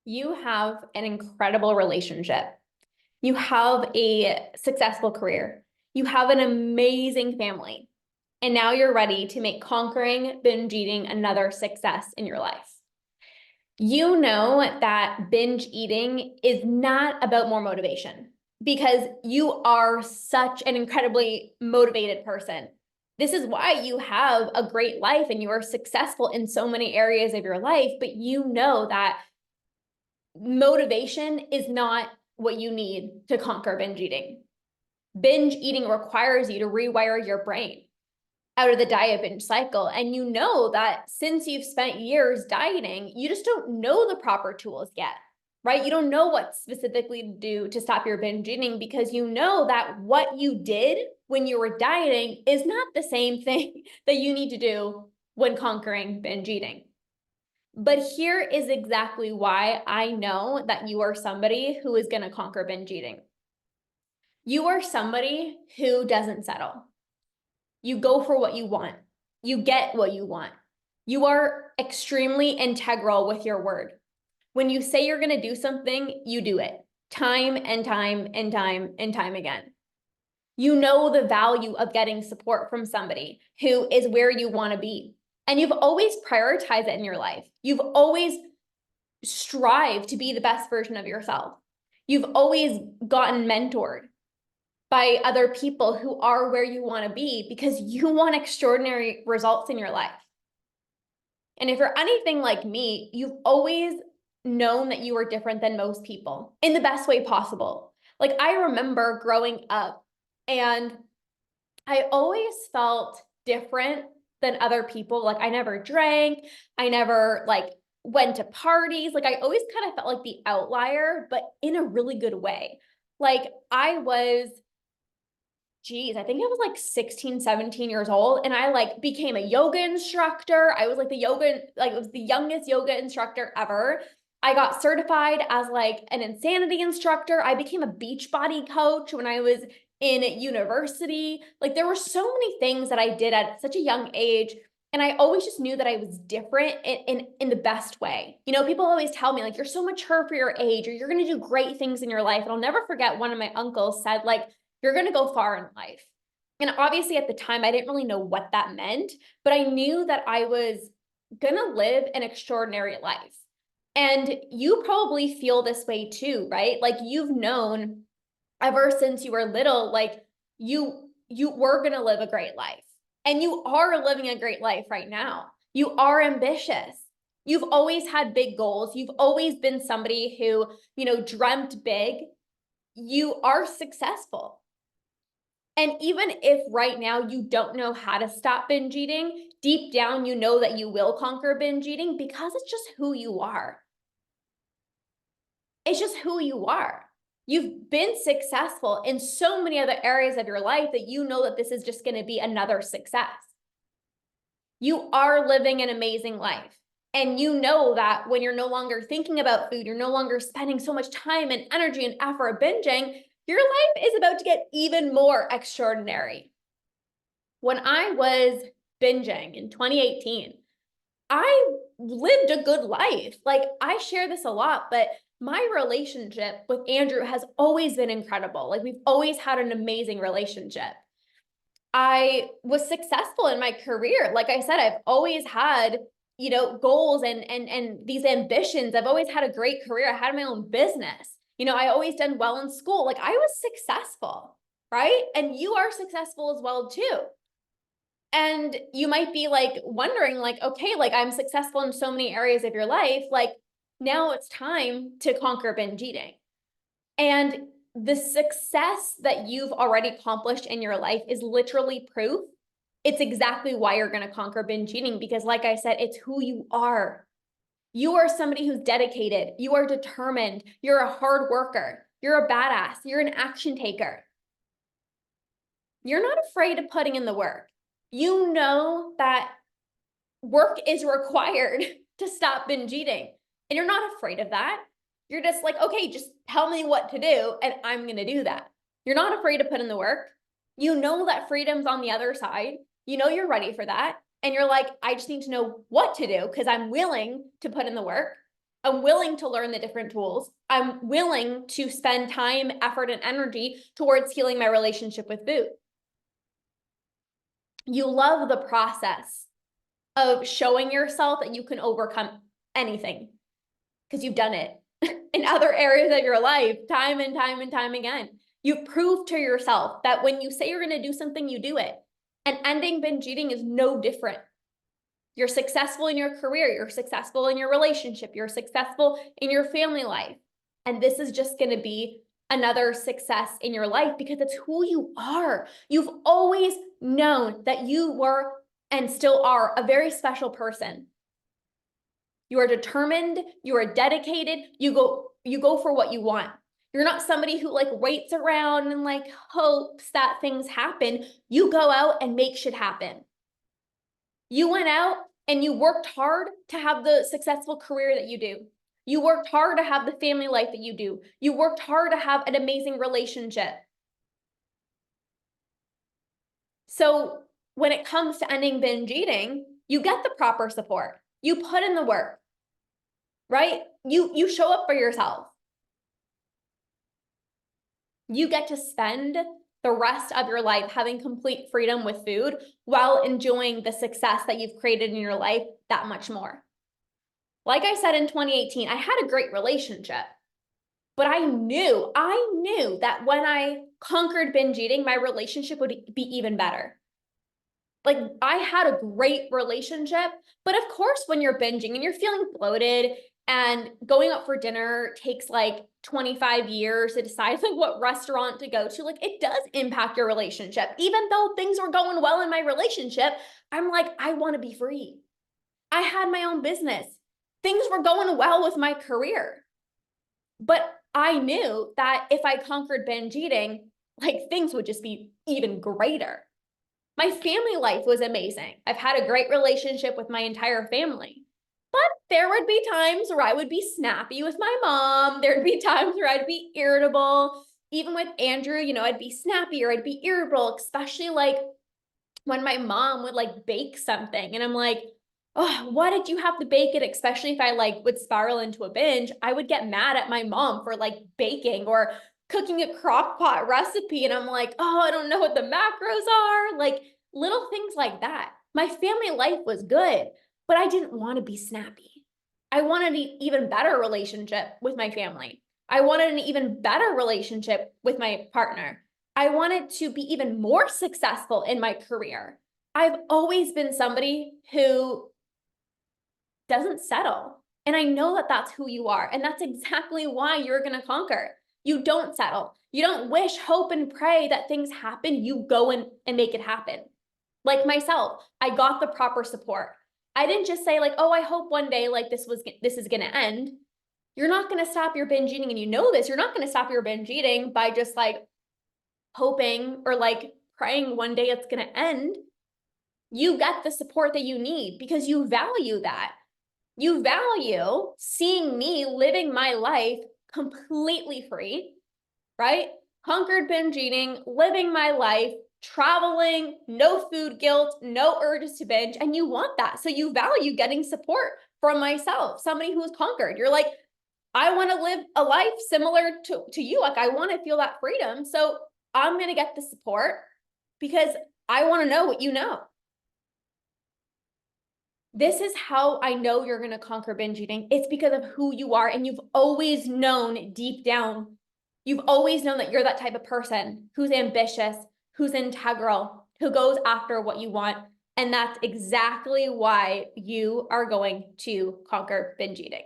You have an incredible relationship. You have a successful career. You have an amazing family. And now you're ready to make conquering binge eating another success in your life. You know that binge eating is not about more motivation because you are such an incredibly motivated person. This is why you have a great life and you are successful in so many areas of your life, but you know that motivation is not what you need to conquer binge eating. Binge eating requires you to rewire your brain out of the diet binge cycle. And you know that since you've spent years dieting, you just don't know the proper tools yet, right? You don't know what specifically to do to stop your binge eating because you know that what you did when you were dieting is not the same thing that you need to do when conquering binge eating. But here is exactly why I know that you are somebody who is going to conquer binge eating. You are somebody who doesn't settle. You go for what you want. You get what you want. You are extremely integral with your word. When you say you're going to do something, you do it time and time and time and time again. You know the value of getting support from somebody who is where you want to be. And you've always prioritized it in your life. You've always strived to be the best version of yourself. You've always gotten mentored by other people who are where you want to be because you want extraordinary results in your life. And if you're anything like me, you've always known that you were different than most people in the best way possible. Like I remember growing up and I always felt different than other people. Like I never drank, I never went to parties. Like I always kind of felt like the outlier, but in a really good way. Like I was, I think I was like 16, 17 years old. And I became a yoga instructor. I was it was the youngest yoga instructor ever. I got certified as an insanity instructor. I became a beach body coach when I was in university. Like there were so many things that I did at such a young age. And I always just knew that I was different in the best way. You know, people always tell me you're so mature for your age, or you're going to do great things in your life. And I'll never forget one of my uncles said you're going to go far in life. And obviously at the time, I didn't really know what that meant, but I knew that I was going to live an extraordinary life. And you probably feel this way too, right? Like you've known ever since you were little, you were going to live a great life. And you are living a great life right now. You are ambitious. You've always had big goals. You've always been somebody who, dreamt big. You are successful. And even if right now you don't know how to stop binge eating, deep down you know that you will conquer binge eating because it's just who you are. It's just who you are. You've been successful in so many other areas of your life that you know that this is just going to be another success. You are living an amazing life. And you know that when you're no longer thinking about food, you're no longer spending so much time and energy and effort binging, your life is about to get even more extraordinary. When I was binging in 2018, I lived a good life. I share this a lot, but my relationship with Andrew has always been incredible. We've always had an amazing relationship. I was successful in my career. Like I said, I've always had, goals and these ambitions. I've always had a great career. I had my own business. I always done well in school. I was successful, right? And you are successful as well too. And you might be wondering okay, I'm successful in so many areas of your life. Now it's time to conquer binge eating. And the success that you've already accomplished in your life is literally proof. It's exactly why you're going to conquer binge eating because like I said, it's who you are. You are somebody who's dedicated. You are determined. You're a hard worker. You're a badass. You're an action taker. You're not afraid of putting in the work. You know that work is required to stop binge eating. And you're not afraid of that. You're just okay, just tell me what to do and I'm going to do that. You're not afraid to put in the work. You know that freedom's on the other side. You know you're ready for that. And you're I just need to know what to do because I'm willing to put in the work. I'm willing to learn the different tools. I'm willing to spend time, effort, and energy towards healing my relationship with food. You love the process of showing yourself that you can overcome anything because you've done it in other areas of your life time and time and time again. You've proved to yourself that when you say you're going to do something, you do it. And ending binge eating is no different. You're successful in your career, you're successful in your relationship, you're successful in your family life. And this is just going to be another success in your life because it's who you are. You've always known that you were and still are a very special person. You are determined, you are dedicated, you go for what you want. You're not somebody who like waits around and like hopes that things happen. You go out and make shit happen. You went out and you worked hard to have the successful career that you do. You worked hard to have the family life that you do. You worked hard to have an amazing relationship. So when it comes to ending binge eating, you get the proper support. You put in the work, right? You show up for yourself. You get to spend the rest of your life having complete freedom with food while enjoying the success that you've created in your life that much more. Like I said, in 2018, I had a great relationship, but I knew that when I conquered binge eating, my relationship would be even better. Like I had a great relationship, but of course, when you're binging and you're feeling bloated and going out for dinner takes like 25 years to decide like what restaurant to go to, like it does impact your relationship. Even though things were going well in my relationship, I'm like, I want to be free. I had my own business. Things were going well with my career. But I knew that if I conquered binge eating, like things would just be even greater. My family life was amazing. I've had a great relationship with my entire family. But there would be times where I would be snappy with my mom. There'd be times where I'd be irritable. Even with Andrew, I'd be snappy or I'd be irritable, especially like when my mom would like bake something and I'm like, oh, why did you have to bake it? Especially if I like would spiral into a binge, I would get mad at my mom for like baking or cooking a crock pot recipe. And I'm like, oh, I don't know what the macros are. Like little things like that. My family life was good, but I didn't want to be snappy. I wanted an even better relationship with my family. I wanted an even better relationship with my partner. I wanted to be even more successful in my career. I've always been somebody who doesn't settle. And I know that that's who you are. And that's exactly why you're going to conquer. You don't settle. You don't wish, hope, and pray that things happen. You go and make it happen. Like myself, I got the proper support. I didn't just say like, oh, I hope one day like this is going to end. You're not going to stop your binge eating. And you know this, you're not going to stop your binge eating by just like hoping or like praying one day it's going to end. You get the support that you need because you value that. You value seeing me living my life completely free, right? Conquered binge eating, living my life, traveling, no food guilt, no urges to binge, and you want that. So you value getting support from myself, somebody who's conquered. You're like, I want to live a life similar to you. Like I want to feel that freedom. So I'm going to get the support because I want to know what you know. This is how I know you're going to conquer binge eating. It's because of who you are. And you've always known deep down, you've always known that you're that type of person who's ambitious, who's integral, who goes after what you want. And that's exactly why you are going to conquer binge eating.